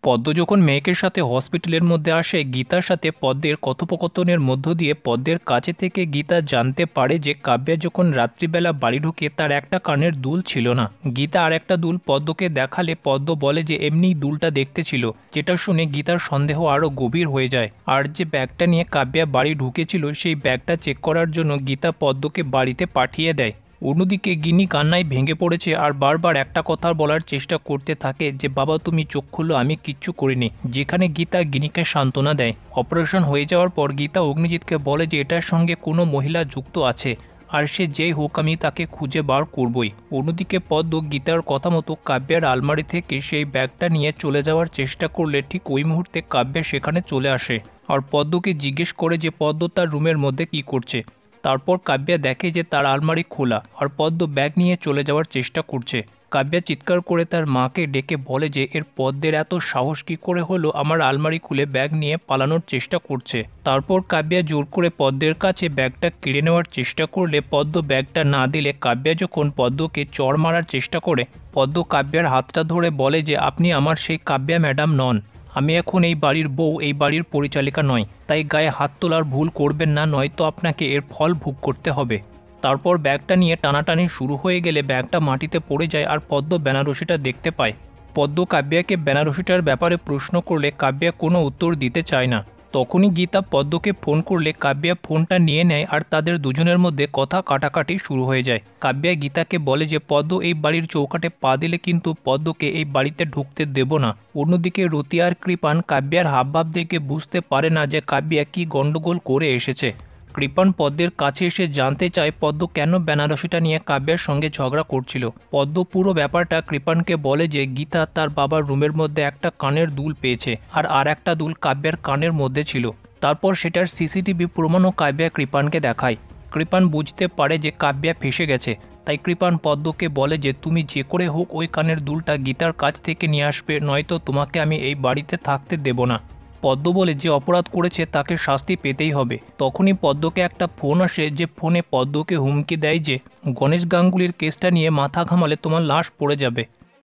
পদ্ম যখন মেয়েকের সাথে হসপিটালের মধ্যে আসে, গীতার সাথে পদ্মের কথোপকথনের মধ্য দিয়ে পদ্মের কাছে থেকে গীতা জানতে পারে যে কাব্যা যখন রাত্রিবেলা বাড়ি ঢুকে তার একটা কানের দুল ছিল না। গীতা আর একটা দুল পদ্মকে দেখালে পদ্ম বলে যে এমনিই দুলটা দেখতে ছিল, যেটা শুনে গীতার সন্দেহ আরও গভীর হয়ে যায়। আর যে ব্যাগটা নিয়ে কাব্যা বাড়ি ঢুকেছিল সেই ব্যাগটা চেক করার জন্য গীতা পদ্মকে বাড়িতে পাঠিয়ে দেয়। অন্যদিকে গিনি কান্নায় ভেঙে পড়েছে আর বারবার একটা কথা বলার চেষ্টা করতে থাকে যে বাবা তুমি চোখ খুললো, আমি কিচ্ছু করিনি। যেখানে গীতা গিনিকে সান্ত্বনা দেয়। অপারেশন হয়ে যাওয়ার পর গীতা অগ্নিজিৎকে বলে যে এটার সঙ্গে কোনো মহিলা যুক্ত আছে, আর সে যেই হোক আমি তাকে খুঁজে বার করবই। অন্যদিকে পদ্ম গীতার কথা মতো কাব্যার আলমারি থেকে সেই ব্যাগটা নিয়ে চলে যাওয়ার চেষ্টা করলে ঠিক ওই মুহূর্তে কাব্যা সেখানে চলে আসে আর পদ্মকে জিজ্ঞেস করে যে পদ্ম তার রুমের মধ্যে কি করছে। তারপর কাব্যা দেখে যে তার আলমারি খোলা আর পদ্ম ব্যাগ নিয়ে চলে যাওয়ার চেষ্টা করছে। কাব্যা চিৎকার করে তার মাকে ডেকে বলে যে এর পদ্মের এত সাহস কী করে হলো আমার আলমারি খুলে ব্যাগ নিয়ে পালানোর চেষ্টা করছে। তারপর কাব্যা জোর করে পদ্মের কাছে ব্যাগটা কেড়ে নেওয়ার চেষ্টা করলে পদ্ম ব্যাগটা না দিলে কাব্যা যখন পদ্মকে চড় মারার চেষ্টা করে, পদ্ম কাব্যার হাতটা ধরে বলে যে আপনি আমার সেই কাব্যা ম্যাডাম নন, আমি এখন এই বাড়ির বউ, এই বাড়ির পরিচালিকা নয়, তাই গায়ে হাত তোলার ভুল করবেন না, নয়তো আপনাকে এর ফল ভোগ করতে হবে। তারপর ব্যাগটা নিয়ে টানাটানি শুরু হয়ে গেলে ব্যাগটা মাটিতে পড়ে যায় আর পদ্ম বেনারসিটা দেখতে পায়। পদ্ম কাব্যাকে বেনারসিটার ব্যাপারে প্রশ্ন করলে কাব্যা কোনো উত্তর দিতে চায় না। তখনই গীতা পদ্মকে ফোন করলে কাব্যা ফোনটা নিয়ে নেয় আর তাদের দুজনের মধ্যে কথা কাটাকাটি শুরু হয়ে যায়। কাব্যা গীতাকে বলে যে পদ্ম এই বাড়ির চৌকাটে পা দিলে কিন্তু পদ্মকে এই বাড়িতে ঢুকতে দেব না। অন্যদিকে রতি আর কৃপান কাব্যার হাবভাব দেখে বুঝতে পারে না যে কাব্যা কি গন্ডগোল করে এসেছে। কৃপান পদ্মের কাছে এসে জানতে চায় পদ্ম কেন বেনারসিটা নিয়ে কাব্যার সঙ্গে ঝগড়া করছিল। পদ্ম পুরো ব্যাপারটা কৃপানকে বলে যে গীতা তার বাবার রুমের মধ্যে একটা কানের দুল পেয়েছে আর একটা দুল কাব্যার কানের মধ্যে ছিল। তারপর সেটার সিসিটিভি প্রমাণও কাব্যা কৃপানকে দেখায়। কৃপান বুঝতে পারে যে কাব্যা ফেসে গেছে, তাই কৃপান পদ্মকে বলে যে তুমি যে করে হোক ওই কানের দুলটা গীতার কাছ থেকে নিয়ে আসবে, নয়তো তোমাকে আমি এই বাড়িতে থাকতে দেব না। পদ্ম বলে যে অপরাধ করেছে তাকে শাস্তি পেতেই হবে। তখনই পদ্মকে একটা ফোন আসে, যে ফোনে পদ্মকে হুমকি দেয় যে গণেশ গাঙ্গুলির কেসটা নিয়ে মাথা ঘামালে তোমার লাশ পড়ে যাবে।